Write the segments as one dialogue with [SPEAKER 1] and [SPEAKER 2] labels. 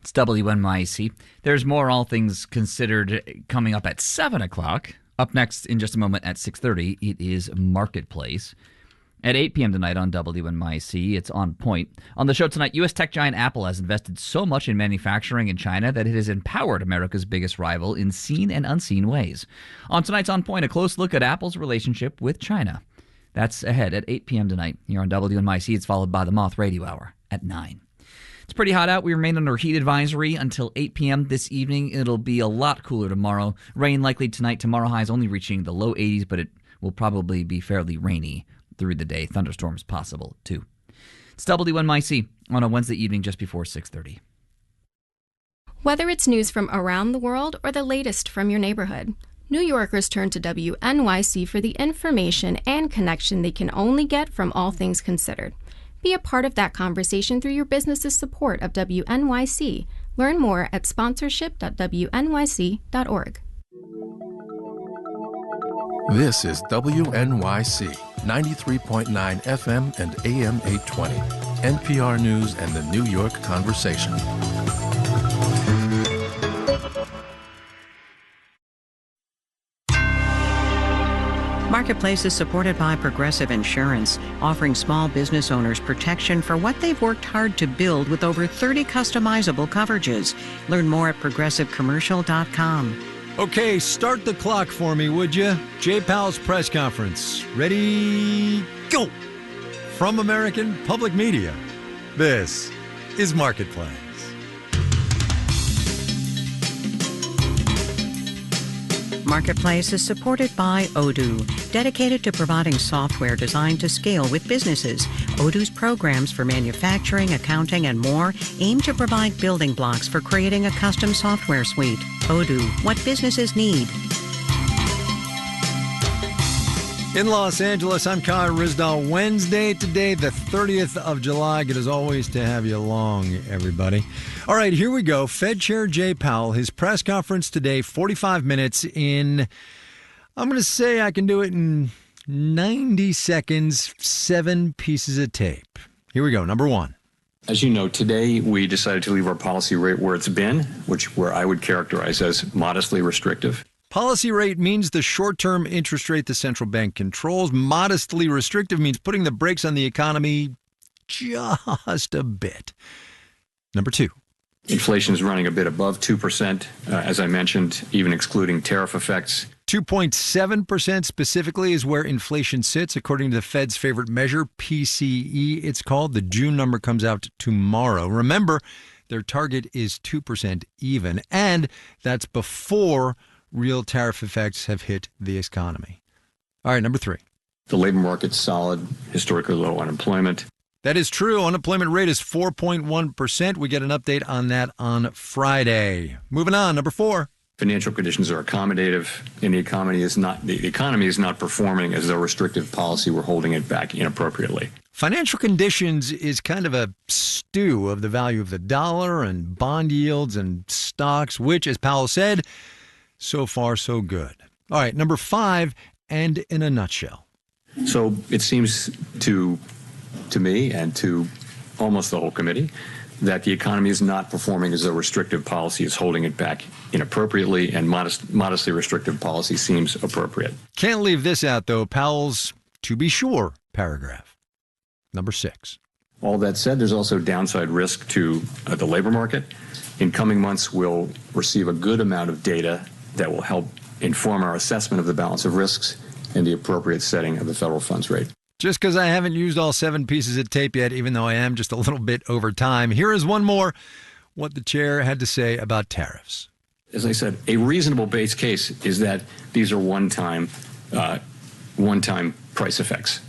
[SPEAKER 1] It's WNYC. There's more All Things Considered coming up at 7 o'clock. Up next in just a moment at 6:30, it is Marketplace. At 8 p.m. tonight on WNYC, it's On Point. On the show tonight, U.S. tech giant Apple has invested so much in manufacturing in China that it has empowered America's biggest rival in seen and unseen ways. On tonight's On Point, a close look at Apple's relationship with China. That's ahead at 8 p.m. tonight here on WNYC. It's followed by the Moth Radio Hour at 9. It's pretty hot out. We remain under heat advisory until 8 p.m. this evening. It'll be a lot cooler tomorrow. Rain likely tonight. Tomorrow highs only reaching the low 80s, but it will probably be fairly rainy through the day. Thunderstorms possible, too. It's WNYC on a Wednesday evening just before 6:30.
[SPEAKER 2] Whether it's news from around the world or the latest from your neighborhood, New Yorkers turn to WNYC for the information and connection they can only get from All Things Considered. Be a part of that conversation through your business's support of WNYC. Learn more at sponsorship.wnyc.org.
[SPEAKER 3] This is WNYC 93.9 FM and AM 820, NPR News and the New York Conversation.
[SPEAKER 4] Marketplace is supported by Progressive Insurance, offering small business owners protection for what they've worked hard to build with over 30 customizable coverages. Learn more at progressivecommercial.com.
[SPEAKER 5] Okay, start the clock for me, would you? Jay Powell's press conference. Ready, go! From American Public Media, this is Marketplace.
[SPEAKER 4] Marketplace is supported by Odoo, dedicated to providing software designed to scale with businesses. Odoo's programs for manufacturing, accounting, and more aim to provide building blocks for creating a custom software suite. Odoo, what businesses need.
[SPEAKER 5] In Los Angeles, I'm Kai Ryssdal. Wednesday today, the 30th of July. Good as always to have you along, everybody. All right, here we go. Fed Chair Jay Powell, his press conference today, 45 minutes in, I'm going to say I can do it in 90 seconds, 7 pieces of tape. Here we go. Number one.
[SPEAKER 6] As you know, today we decided to leave our policy rate where it's been, where I would characterize as modestly restrictive.
[SPEAKER 5] Policy rate means the short-term interest rate the central bank controls. Modestly restrictive means putting the brakes on the economy just a bit. Number two.
[SPEAKER 6] Inflation is running a bit above 2%, as I mentioned, even excluding tariff effects.
[SPEAKER 5] 2.7% specifically is where inflation sits, according to the Fed's favorite measure, PCE. It's called. The June number comes out tomorrow. Remember, their target is 2% even, and that's before real tariff effects have hit the economy. All right, number three.
[SPEAKER 6] The labor market's solid, historically low unemployment.
[SPEAKER 5] That is true. Unemployment rate is 4.1%. We get an update on that on Friday. Moving on, number four.
[SPEAKER 6] Financial conditions are accommodative, and the economy is not performing as though restrictive policy were holding it back inappropriately.
[SPEAKER 5] Financial conditions is kind of a stew of the value of the dollar and bond yields and stocks, which, as Powell said, so far, so good. All right, number five, and in a nutshell.
[SPEAKER 6] So it seems to me and to almost the whole committee that the economy is not performing as though restrictive policy is holding it back inappropriately, and modestly restrictive policy seems appropriate.
[SPEAKER 5] Can't leave this out, though. Powell's "to be sure" paragraph. Number six.
[SPEAKER 6] All that said, there's also downside risk to the labor market. In coming months, we'll receive a good amount of data that will help inform our assessment of the balance of risks and the appropriate setting of the federal funds rate.
[SPEAKER 5] Just because I haven't used all 7 pieces of tape yet, even though I am just a little bit over time, here is one more, what the chair had to say about tariffs.
[SPEAKER 6] As I said, a reasonable base case is that these are one-time price effects.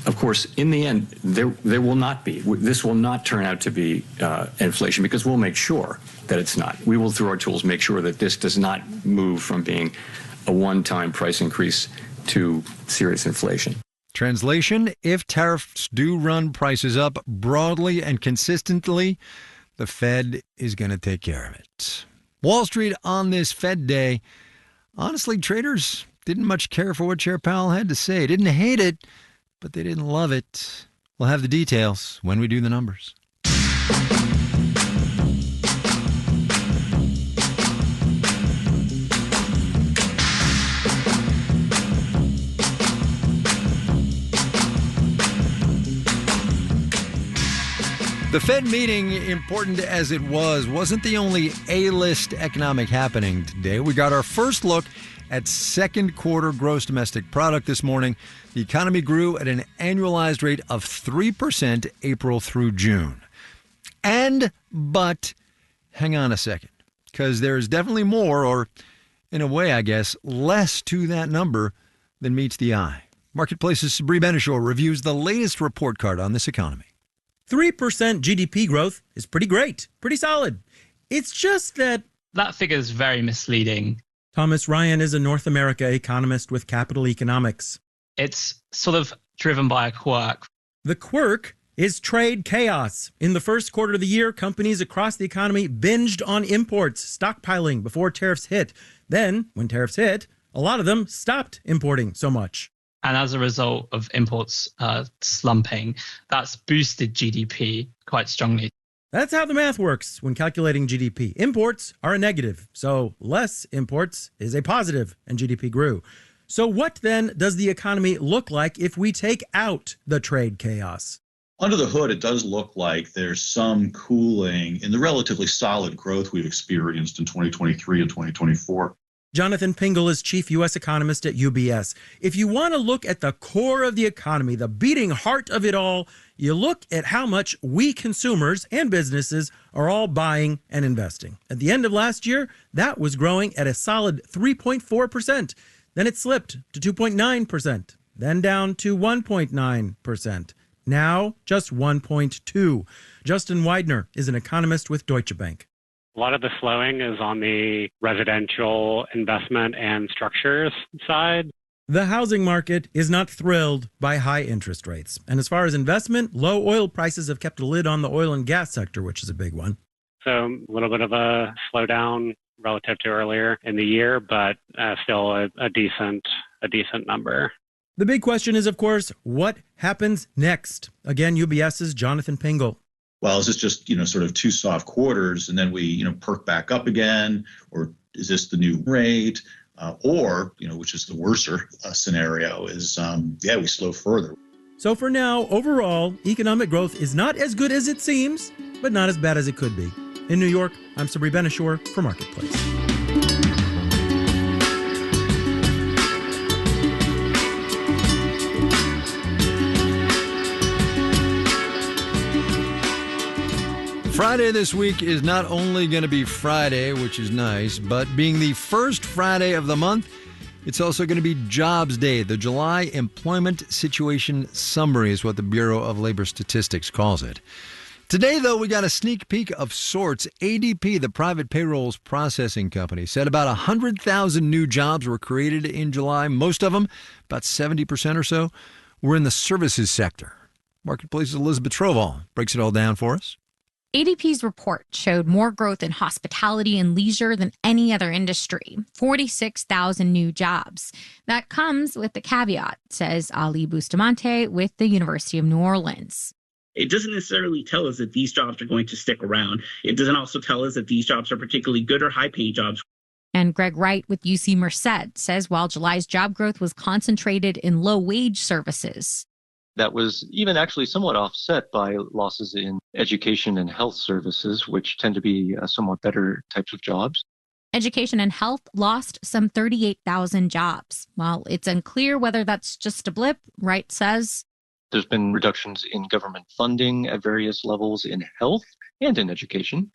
[SPEAKER 6] Of course, in the end, there will not be. This will not turn out to be inflation, because we'll make sure that it's not. We will, through our tools, make sure that this does not move from being a one-time price increase to serious inflation.
[SPEAKER 5] Translation, if tariffs do run prices up broadly and consistently, the Fed is going to take care of it. Wall Street on this Fed day, honestly, traders didn't much care for what Chair Powell had to say. Didn't hate it, but they didn't love it. We'll have the details when we do the numbers. The Fed meeting, important as it was, wasn't the only A-list economic happening today. We got our first look at second quarter gross domestic product this morning. The economy grew at an annualized rate of 3% April through June. But hang on a second, because there's definitely more, or in a way, I guess, less to that number than meets the eye. Marketplace's Sabri Benishore reviews the latest report card on this economy.
[SPEAKER 7] 3% GDP growth is pretty great, pretty solid. It's just that
[SPEAKER 8] figure is very misleading.
[SPEAKER 7] Thomas Ryan is a North America economist with Capital Economics.
[SPEAKER 8] It's sort of driven by a quirk.
[SPEAKER 7] The quirk is trade chaos. In the first quarter of the year, companies across the economy binged on imports, stockpiling before tariffs hit. Then, when tariffs hit, a lot of them stopped importing so much.
[SPEAKER 8] And as a result of imports slumping, that's boosted GDP quite strongly.
[SPEAKER 7] That's how the math works when calculating GDP. Imports are a negative, so less imports is a positive, and GDP grew. So what then does the economy look like if we take out the trade chaos?
[SPEAKER 9] Under the hood, it does look like there's some cooling in the relatively solid growth we've experienced in 2023 and 2024.
[SPEAKER 7] Jonathan Pingle is chief U.S. economist at UBS. If you want to look at the core of the economy, the beating heart of it all, you look at how much we consumers and businesses are all buying and investing. At the end of last year, that was growing at a solid 3.4%. Then it slipped to 2.9%, then down to 1.9%. Now, just 1.2%. Justin Widener is an economist with Deutsche Bank.
[SPEAKER 10] A lot of the slowing is on the residential investment and structures side.
[SPEAKER 7] The housing market is not thrilled by high interest rates. And as far as investment, low oil prices have kept a lid on the oil and gas sector, which is a big one.
[SPEAKER 10] So a little bit of a slowdown relative to earlier in the year, but still a decent number.
[SPEAKER 7] The big question is, of course, what happens next? Again, UBS's Jonathan Pingle.
[SPEAKER 9] Well, is this just, sort of two soft quarters and then we, perk back up again? Or is this the new rate? Or, which is the worser scenario, is, we slow further.
[SPEAKER 7] So for now, overall, economic growth is not as good as it seems, but not as bad as it could be. In New York, I'm Sabri Benishore for Marketplace.
[SPEAKER 5] Friday this week is not only going to be Friday, which is nice, but being the first Friday of the month, it's also going to be Jobs Day. The July Employment Situation Summary is what the Bureau of Labor Statistics calls it. Today, though, we got a sneak peek of sorts. ADP, the private payrolls processing company, said about 100,000 new jobs were created in July. Most of them, about 70% or so, were in the services sector. Marketplace's Elizabeth Trovall breaks it all down for us.
[SPEAKER 11] ADP's report showed more growth in hospitality and leisure than any other industry, 46,000 new jobs. That comes with the caveat, says Ali Bustamante with the University of New Orleans.
[SPEAKER 12] It doesn't necessarily tell us that these jobs are going to stick around. It doesn't also tell us that these jobs are particularly good or high-paying jobs.
[SPEAKER 11] And Greg Wright with UC Merced says while July's job growth was concentrated in low-wage services,
[SPEAKER 13] that was even actually somewhat offset by losses in education and health services, which tend to be somewhat better types of jobs.
[SPEAKER 11] Education and health lost some 38,000 jobs. While it's unclear whether that's just a blip, Wright says
[SPEAKER 13] there's been reductions in government funding at various levels in health and in education,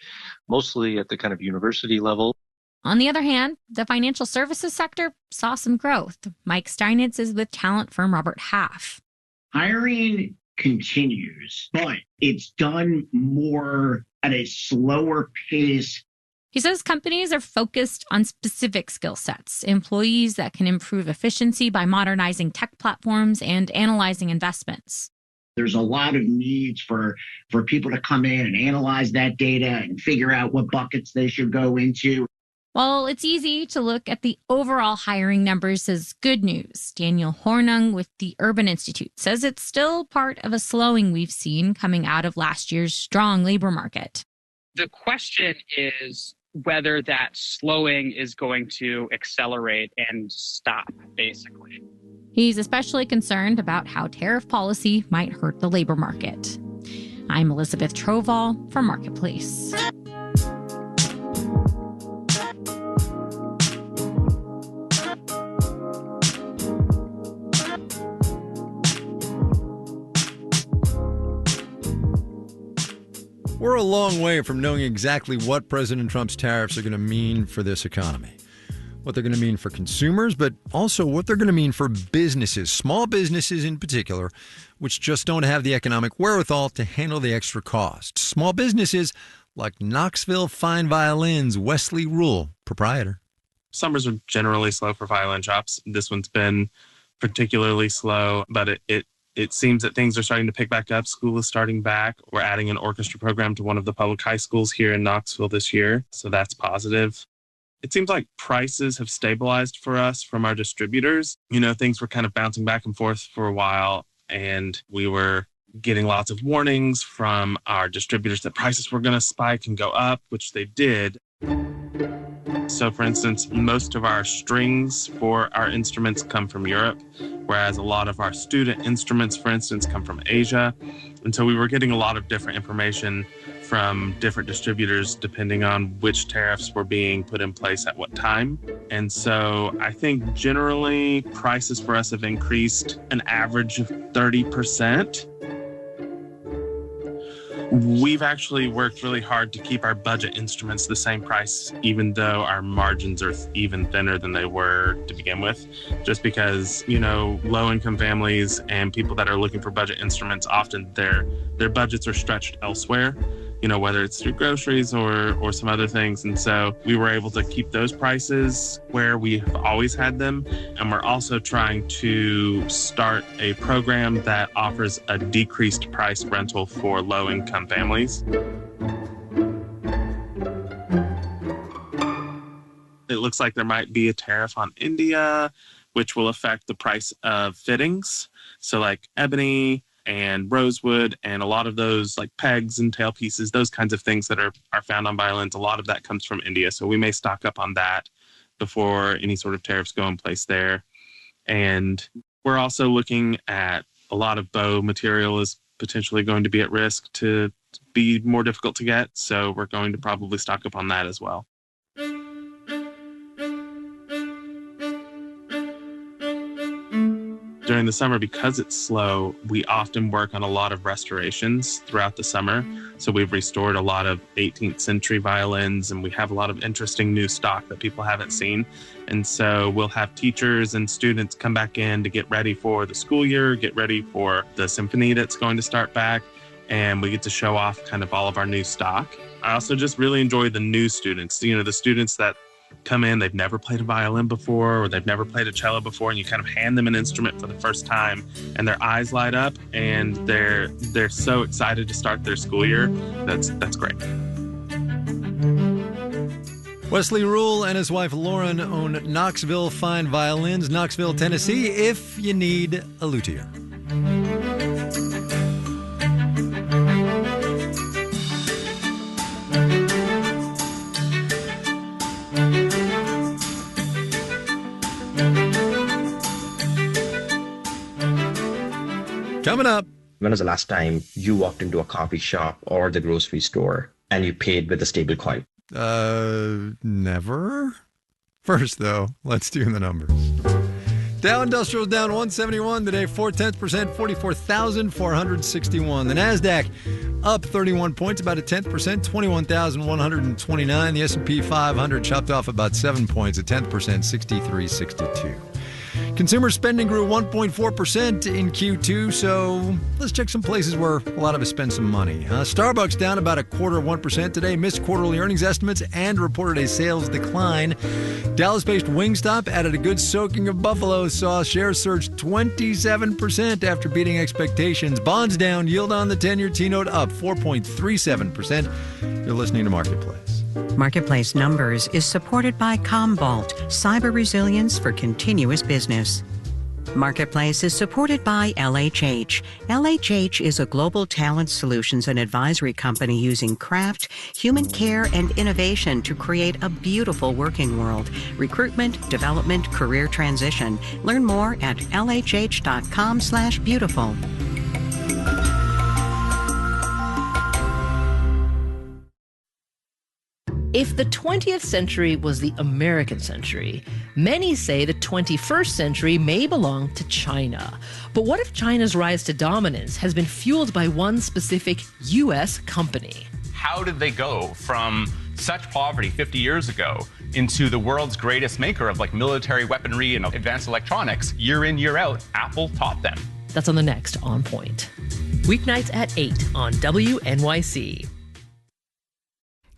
[SPEAKER 13] mostly at the kind of university level.
[SPEAKER 11] On the other hand, the financial services sector saw some growth. Mike Steinitz is with talent firm Robert Half.
[SPEAKER 14] Hiring continues, but it's done more at a slower pace.
[SPEAKER 11] He says companies are focused on specific skill sets, employees that can improve efficiency by modernizing tech platforms and analyzing investments.
[SPEAKER 14] There's a lot of needs for people to come in and analyze that data and figure out what buckets they should go into.
[SPEAKER 11] While it's easy to look at the overall hiring numbers as good news, Daniel Hornung with the Urban Institute says it's still part of a slowing we've seen coming out of last year's strong labor market.
[SPEAKER 15] The question is whether that slowing is going to accelerate and stop, basically.
[SPEAKER 11] He's especially concerned about how tariff policy might hurt the labor market. I'm Elizabeth Troval for Marketplace.
[SPEAKER 5] We're a long way from knowing exactly what President Trump's tariffs are going to mean for this economy, what they're going to mean for consumers, but also what they're going to mean for businesses, small businesses in particular, which just don't have the economic wherewithal to handle the extra cost. Small businesses like Knoxville Fine Violins, Wesley Rule, proprietor.
[SPEAKER 16] Summers are generally slow for violin shops. This one's been particularly slow, but it seems that things are starting to pick back up. School is starting back. We're adding an orchestra program to one of the public high schools here in Knoxville this year, so that's positive. It seems like prices have stabilized for us from our distributors. Things were kind of bouncing back and forth for a while, and we were getting lots of warnings from our distributors that prices were going to spike and go up, which they did. So, for instance, most of our strings for our instruments come from Europe, whereas a lot of our student instruments, for instance, come from Asia. And so we were getting a lot of different information from different distributors depending on which tariffs were being put in place at what time. And so I think generally prices for us have increased an average of 30%. We've actually worked really hard to keep our budget instruments the same price, even though our margins are even thinner than they were to begin with, just because, low-income families and people that are looking for budget instruments, often their budgets are stretched elsewhere, whether it's through groceries or some other things. And so we were able to keep those prices where we've always had them. And we're also trying to start a program that offers a decreased price rental for low-income families. It looks like there might be a tariff on India, which will affect the price of fittings. So like ebony and rosewood and a lot of those like pegs and tailpieces, those kinds of things that are found on violins, a lot of that comes from India. So we may stock up on that before any sort of tariffs go in place there. And we're also looking at a lot of bow material is potentially going to be at risk to be more difficult to get. So we're going to probably stock up on that as well. During the summer, because it's slow, we often work on a lot of restorations throughout the summer. So we've restored a lot of 18th century violins, and we have a lot of interesting new stock that people haven't seen. And so we'll have teachers and students come back in to get ready for the school year, get ready for the symphony that's going to start back, and we get to show off kind of all of our new stock. I also just really enjoy the new students, the students that come in, they've never played a violin before or they've never played a cello before, and you kind of hand them an instrument for the first time and their eyes light up and they're so excited to start their school year. That's great.
[SPEAKER 5] Wesley Rule and his wife Lauren own Knoxville Fine Violins, Knoxville, Tennessee, if you need a luthier. Coming up.
[SPEAKER 17] When was the last time you walked into a coffee shop or the grocery store and you paid with a stable coin?
[SPEAKER 5] Never. First, though, let's do the numbers. Dow Industrial down 171 today, 0.4%, 44,461. The NASDAQ up 31 points, about a 10%, 21,129. The S&P 500 chopped off about 7 points, a 10%, 6362. Consumer spending grew 1.4% in Q2, so let's check some places where a lot of us spend some money. Starbucks down about 0.25% today, missed quarterly earnings estimates and reported a sales decline. Dallas-based Wingstop added a good soaking of buffalo sauce. Shares surged 27% after beating expectations. Bonds down, yield on the 10-year T-note up 4.37%. You're listening to Marketplace.
[SPEAKER 4] Marketplace Numbers is supported by Commvault, cyber resilience for continuous business. Marketplace is supported by LHH. LHH is a global talent solutions and advisory company using craft, human care, and innovation to create a beautiful working world. Recruitment, development, career transition. Learn more at lhh.com/beautiful.
[SPEAKER 18] If the 20th century was the American century, many say the 21st century may belong to China. But what if China's rise to dominance has been fueled by one specific U.S. company?
[SPEAKER 19] How did they go from such poverty 50 years ago into the world's greatest maker of like military weaponry and advanced electronics? Year in, year out, Apple taught them.
[SPEAKER 18] That's on the next On Point. Weeknights at 8 on WNYC.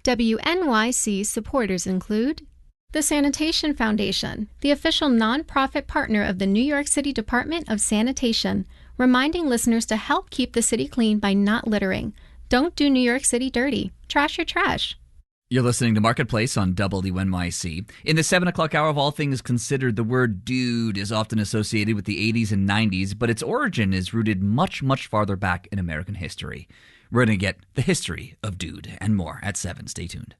[SPEAKER 2] WNYC supporters include the Sanitation Foundation, the official nonprofit partner of the New York City Department of Sanitation, reminding listeners to help keep the city clean by not littering. Don't do New York City dirty. Trash your trash.
[SPEAKER 1] You're listening to Marketplace on WNYC. In the 7 o'clock hour of All Things Considered, the word dude is often associated with the 80s and 90s, but its origin is rooted much, much farther back in American history. We're going to get the history of dude and more at 7. Stay tuned.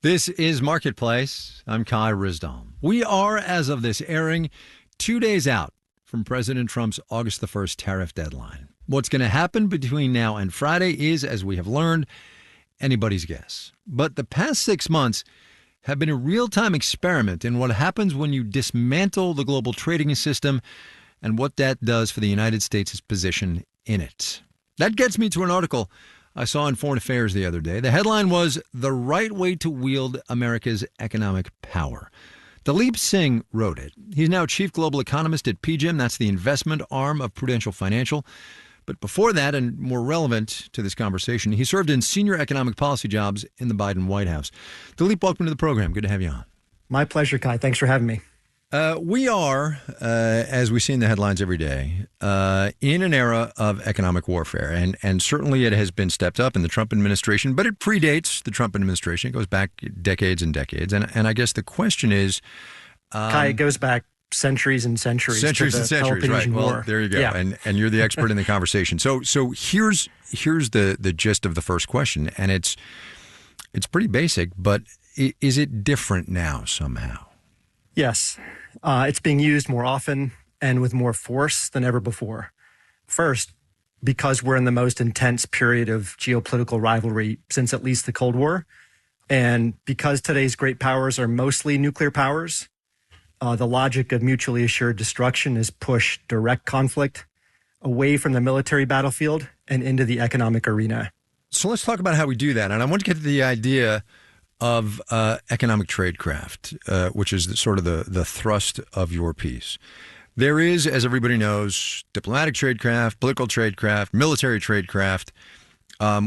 [SPEAKER 5] This is Marketplace. I'm Kai Ryssdal. We are, as of this airing, 2 days out from President Trump's August the 1st tariff deadline. What's going to happen between now and Friday is, as we have learned, anybody's guess. But the past 6 months have been a real-time experiment in what happens when you dismantle the global trading system and what that does for the United States' position in it. That gets me to an article I saw in Foreign Affairs the other day. The headline was, "The Right Way to Wield America's Economic Power." Dalip Singh wrote it. He's now chief global economist at PGIM. That's the investment arm of Prudential Financial. But before that, and more relevant to this conversation, he served in senior economic policy jobs in the Biden White House. Dalip, welcome to the program. Good to have you on.
[SPEAKER 20] My pleasure, Kai. Thanks for having me.
[SPEAKER 5] We are, as we see in the headlines every day, in an era of economic warfare. And certainly it has been stepped up in the Trump administration, but it predates the Trump administration. It goes back decades and decades. And I guess the question is...
[SPEAKER 20] Kai, it goes back centuries and centuries.
[SPEAKER 5] Centuries and centuries, right.
[SPEAKER 20] War.
[SPEAKER 5] Well, there you go.
[SPEAKER 20] Yeah.
[SPEAKER 5] And you're the expert in the conversation. So here's the gist of the first question. And it's pretty basic, but is it different now somehow?
[SPEAKER 20] Yes. It's being used more often and with more force than ever before. First, because we're in the most intense period of geopolitical rivalry since at least the Cold War. And because today's great powers are mostly nuclear powers, the logic of mutually assured destruction is push direct conflict away from the military battlefield and into the economic arena.
[SPEAKER 5] So let's talk about how we do that. And I want to get to the idea of economic tradecraft, which is sort of the thrust of your piece. There is, as everybody knows, diplomatic tradecraft, political tradecraft, military tradecraft,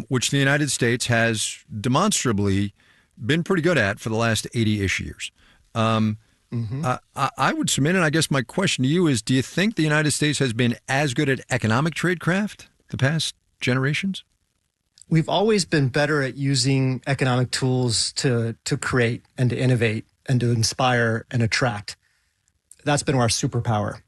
[SPEAKER 5] which the United States has demonstrably been pretty good at for the last 80-ish years. I would submit, and I guess my question to you is, do you think the United States has been as good at economic tradecraft the past generations?
[SPEAKER 20] We've always been better at using economic tools to create and to innovate and to inspire and attract. That's been our superpower.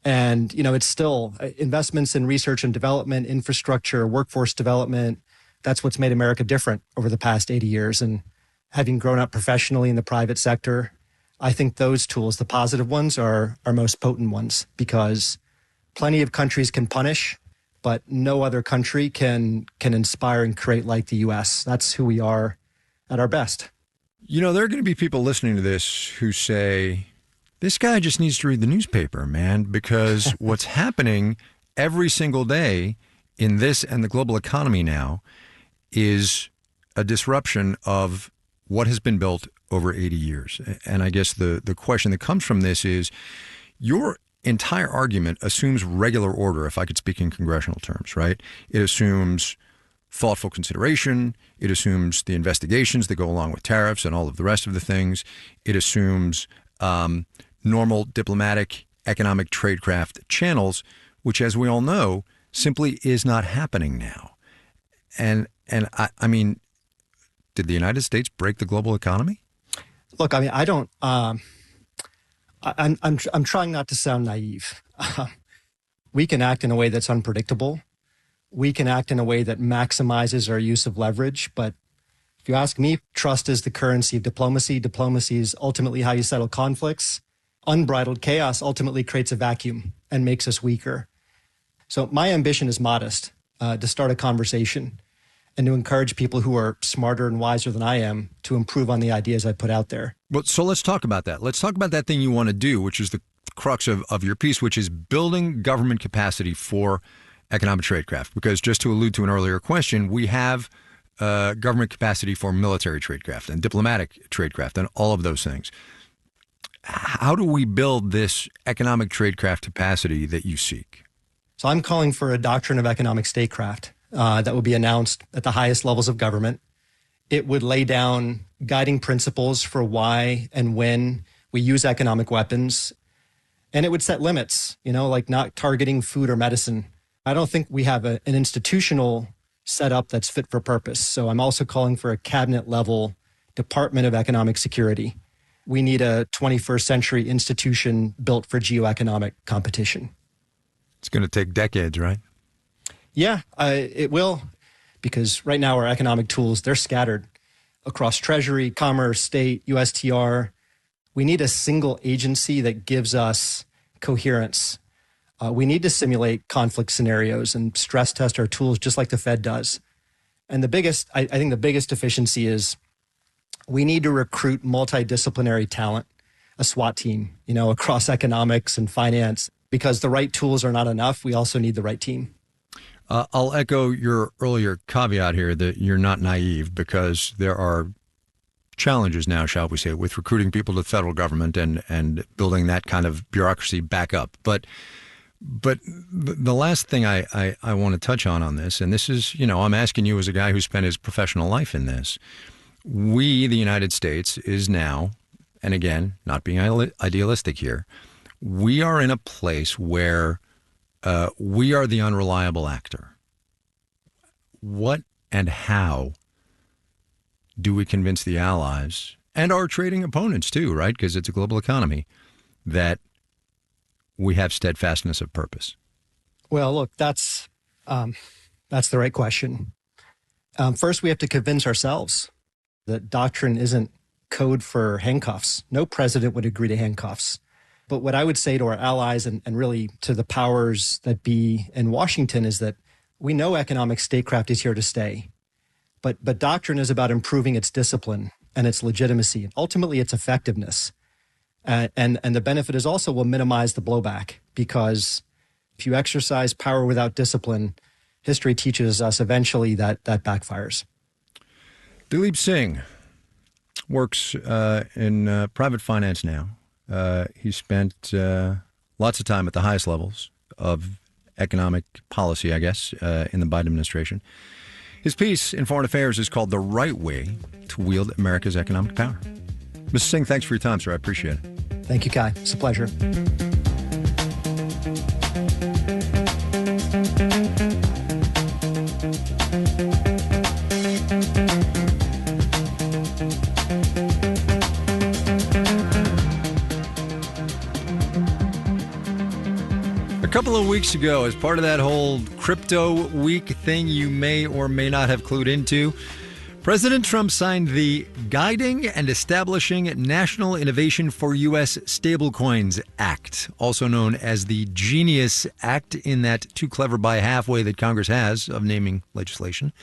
[SPEAKER 20] And, it's still investments in research and development, infrastructure, workforce development. That's what's made America different over the past 80 years. And having grown up professionally in the private sector, I think those tools, the positive ones, are our most potent ones, because plenty of countries can punish, but no other country can inspire and create like the U.S. That's who we are at our best.
[SPEAKER 5] There are going to be people listening to this who say, this guy just needs to read the newspaper, man, because what's happening every single day in this and the global economy now is a disruption of what has been built over 80 years. And I guess the question that comes from this is, your entire argument assumes regular order, if I could speak in congressional terms, right? It assumes thoughtful consideration. It assumes the investigations that go along with tariffs and all of the rest of the things. It assumes normal diplomatic, economic tradecraft channels, which, as we all know, simply is not happening now. And I mean, did the United States break the global economy?
[SPEAKER 20] Look, I mean, I don't. I'm trying not to sound naive. We can act in a way that's unpredictable. We can act in a way that maximizes our use of leverage. But if you ask me, trust is the currency of diplomacy. Diplomacy is ultimately how you settle conflicts. Unbridled chaos ultimately creates a vacuum and makes us weaker. So my ambition is modest, to start a conversation. and to encourage people who are smarter and wiser than I am to improve on the ideas I put out there.
[SPEAKER 5] Well, so let's talk about that. Let's talk about that thing you want to do, which is the crux of your piece, which is building government capacity for economic tradecraft. Because just to allude to an earlier question, we have government capacity for military tradecraft and diplomatic tradecraft and all of those things. How do we build this economic tradecraft capacity that you seek?
[SPEAKER 20] So I'm calling for a doctrine of economic statecraft that will be announced at the highest levels of government. It would lay down guiding principles for why and when we use economic weapons. And it would set limits, like not targeting food or medicine. I don't think we have an institutional setup that's fit for purpose. So I'm also calling for a cabinet level Department of Economic Security. We need a 21st century institution built for geoeconomic competition.
[SPEAKER 5] It's going to take decades, right?
[SPEAKER 20] Yeah, it will, because right now our economic tools, they're scattered across Treasury, Commerce, State, USTR. We need a single agency that gives us coherence. We need to simulate conflict scenarios and stress test our tools just like the Fed does. And I think the biggest deficiency is we need to recruit multidisciplinary talent, a SWAT team, across economics and finance, because the right tools are not enough. We also need the right team.
[SPEAKER 5] I'll echo your earlier caveat here that you're not naive, because there are challenges now, shall we say, with recruiting people to the federal government and building that kind of bureaucracy back up. But the last thing I want to touch on this, and this is, I'm asking you as a guy who spent his professional life in this. We, the United States, is now, and again, not being idealistic here, we are in a place where we are the unreliable actor. What and how do we convince the allies and our trading opponents too, right? Because it's a global economy, that we have steadfastness of purpose?
[SPEAKER 20] Well, look, that's the right question. First, we have to convince ourselves that doctrine isn't code for handcuffs. No president would agree to handcuffs. But what I would say to our allies and really to the powers that be in Washington is that we know economic statecraft is here to stay. But doctrine is about improving its discipline and its legitimacy, and ultimately its effectiveness. And the benefit is also will minimize the blowback, because if you exercise power without discipline, history teaches us eventually that backfires.
[SPEAKER 5] Dileep Singh works in private finance now. He spent lots of time at the highest levels of economic policy, I guess, in the Biden administration. His piece in Foreign Affairs is called The Right Way to Wield America's Economic Power. Mr. Singh, thanks for your time, sir. I appreciate it.
[SPEAKER 20] Thank you, Kai. It's a pleasure.
[SPEAKER 5] A couple of weeks ago, as part of that whole crypto week thing you may or may not have clued into, President Trump signed the Guiding and Establishing National Innovation for U.S. Stablecoins Act, also known as the Genius Act, in that too clever by halfway that Congress has of naming legislation.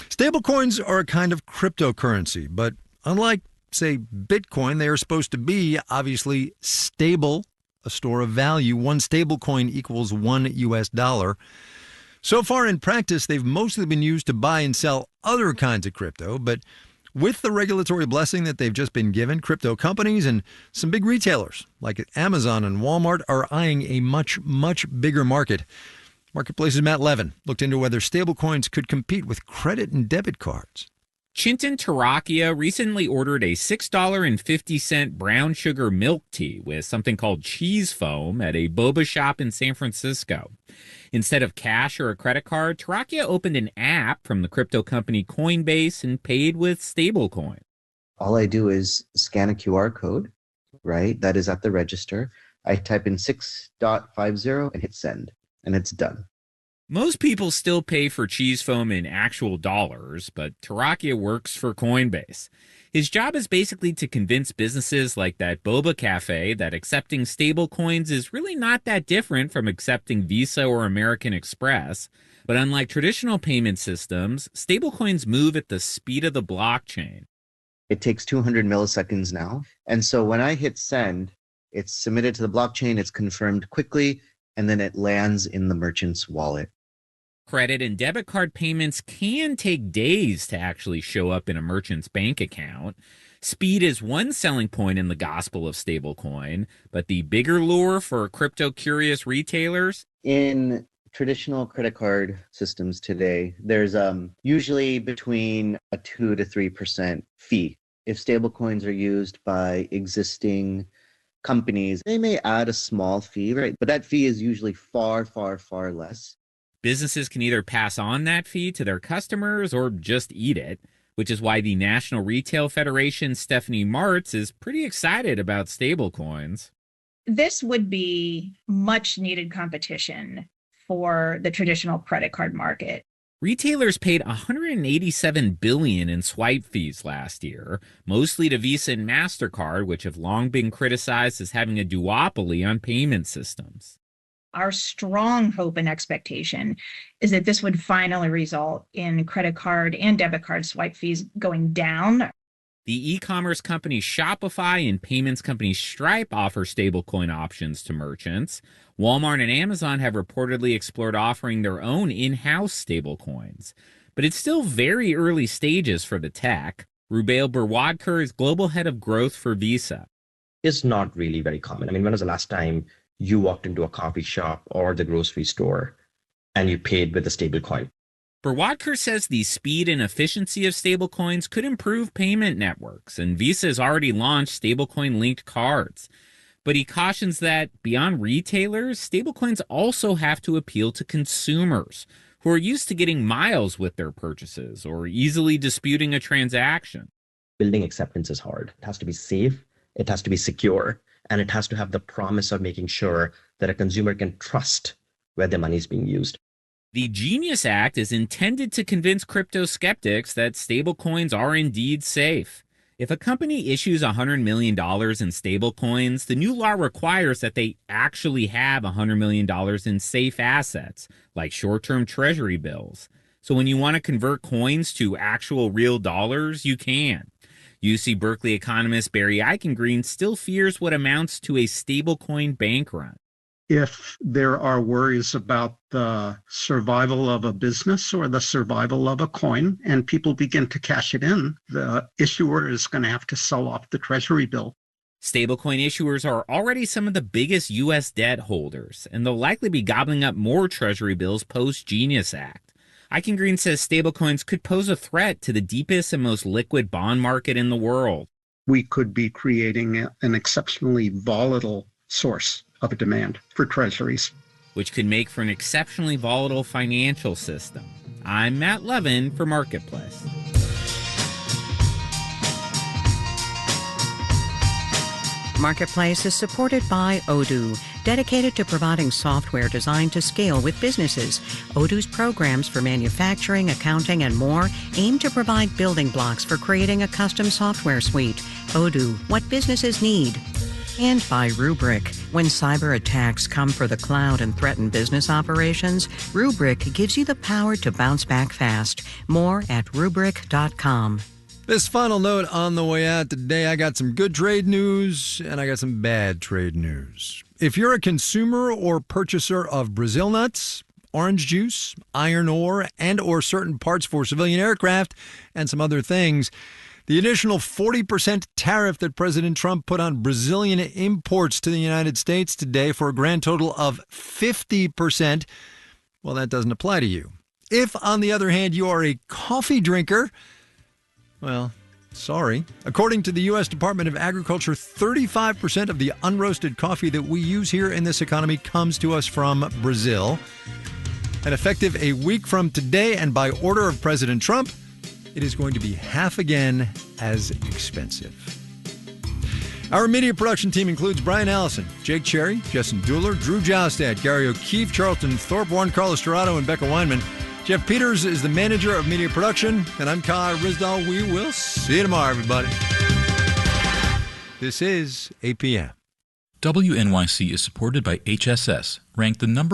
[SPEAKER 5] Stablecoins are a kind of cryptocurrency, but unlike, say, Bitcoin, they are supposed to be obviously stable, a store of value. One stablecoin equals $1 US. So far in practice, they've mostly been used to buy and sell other kinds of crypto, but with the regulatory blessing that they've just been given, crypto companies and some big retailers like Amazon and Walmart are eyeing a much, much bigger market. Marketplace's Matt Levin looked into whether stablecoins could compete with credit and debit cards.
[SPEAKER 21] Chintan Tarakia recently ordered a $6.50 brown sugar milk tea with something called cheese foam at a boba shop in San Francisco. Instead of cash or a credit card, Tarakia opened an app from the crypto company Coinbase and paid with stablecoin.
[SPEAKER 22] All I do is scan a QR code, right? That is at the register. I type in 6.50 and hit send, and it's done.
[SPEAKER 21] Most people still pay for cheese foam in actual dollars, but Tarakia works for Coinbase. His job is basically to convince businesses like that Boba Cafe that accepting stablecoins is really not that different from accepting Visa or American Express. But unlike traditional payment systems, stablecoins move at the speed of the blockchain.
[SPEAKER 22] It takes 200 milliseconds now. And so when I hit send, it's submitted to the blockchain, it's confirmed quickly, and then it lands in the merchant's wallet.
[SPEAKER 21] Credit and debit card payments can take days to actually show up in a merchant's bank account. Speed is one selling point in the gospel of stablecoin, but the bigger lure for crypto-curious retailers?
[SPEAKER 22] In traditional credit card systems today, there's usually between a 2 to 3% fee. If stablecoins are used by existing companies, they may add a small fee, right? But that fee is usually far, far, far less.
[SPEAKER 21] Businesses can either pass on that fee to their customers or just eat it, which is why the National Retail Federation's Stephanie Martz is pretty excited about stablecoins.
[SPEAKER 3] This would be much needed competition for the traditional credit card market.
[SPEAKER 21] Retailers paid $187 billion in swipe fees last year, mostly to Visa and MasterCard, which have long been criticized as having a duopoly on payment systems.
[SPEAKER 3] Our strong hope and expectation is that this would finally result in credit card and debit card swipe fees going down.
[SPEAKER 21] The e-commerce company Shopify and payments company Stripe offer stablecoin options to merchants. Walmart and Amazon have reportedly explored offering their own in-house stablecoins. But it's still very early stages for the tech. Rubail Burwadkar is global head of growth for Visa.
[SPEAKER 17] It's not really very common. I mean, when was the last time you walked into a coffee shop or the grocery store and you paid with a stablecoin?
[SPEAKER 21] Burwadkar says the speed and efficiency of stablecoins could improve payment networks, and Visa has already launched stablecoin-linked cards. But he cautions that, beyond retailers, stablecoins also have to appeal to consumers, who are used to getting miles with their purchases or easily disputing a transaction.
[SPEAKER 17] Building acceptance is hard. It has to be safe, it has to be secure, and it has to have the promise of making sure that a consumer can trust where their money is being used.
[SPEAKER 21] The Genius Act is intended to convince crypto skeptics that stablecoins are indeed safe. If a company issues $100 million in stablecoins, the new law requires that they actually have $100 million in safe assets, like short-term treasury bills. So when you want to convert coins to actual real dollars, you can. UC Berkeley economist Barry Eichengreen still fears what amounts to a stablecoin bank run.
[SPEAKER 6] If there are worries about the survival of a business or the survival of a coin and people begin to cash it in, the issuer is going to have to sell off the treasury bill.
[SPEAKER 21] Stablecoin issuers are already some of the biggest U.S. debt holders, and they'll likely be gobbling up more treasury bills post-Genius Act. Eichengreen says stablecoins could pose a threat to the deepest and most liquid bond market in the world.
[SPEAKER 6] We could be creating an exceptionally volatile source of a demand for treasuries,
[SPEAKER 21] which could make for an exceptionally volatile financial system. I'm Matt Levin for Marketplace.
[SPEAKER 4] Marketplace is supported by Odoo, dedicated to providing software designed to scale with businesses. Odoo's programs for manufacturing, accounting, and more aim to provide building blocks for creating a custom software suite. Odoo, what businesses need. And by Rubrik. When cyber attacks come for the cloud and threaten business operations, Rubrik gives you the power to bounce back fast. More at Rubrik.com.
[SPEAKER 5] This final note on the way out today, I got some good trade news and I got some bad trade news. If you're a consumer or purchaser of Brazil nuts, orange juice, iron ore, and or certain parts for civilian aircraft and some other things, the additional 40% tariff that President Trump put on Brazilian imports to the United States today for a grand total of 50%, well, that doesn't apply to you. If, on the other hand, you are a coffee drinker, well, sorry. According to the U.S. Department of Agriculture, 35% of the unroasted coffee that we use here in this economy comes to us from Brazil. And effective a week from today and by order of President Trump, it is going to be half again as expensive. Our media production team includes Brian Allison, Jake Cherry, Justin Dueller, Drew Joustad, Gary O'Keefe, Charlton Thorpe, Warren Carlos Dorado, and Becca Weinman. Jeff Peters is the manager of media production, and I'm Kai Rizdal. We will see you tomorrow, everybody. This is APM.
[SPEAKER 23] WNYC is supported by HSS, ranked the #1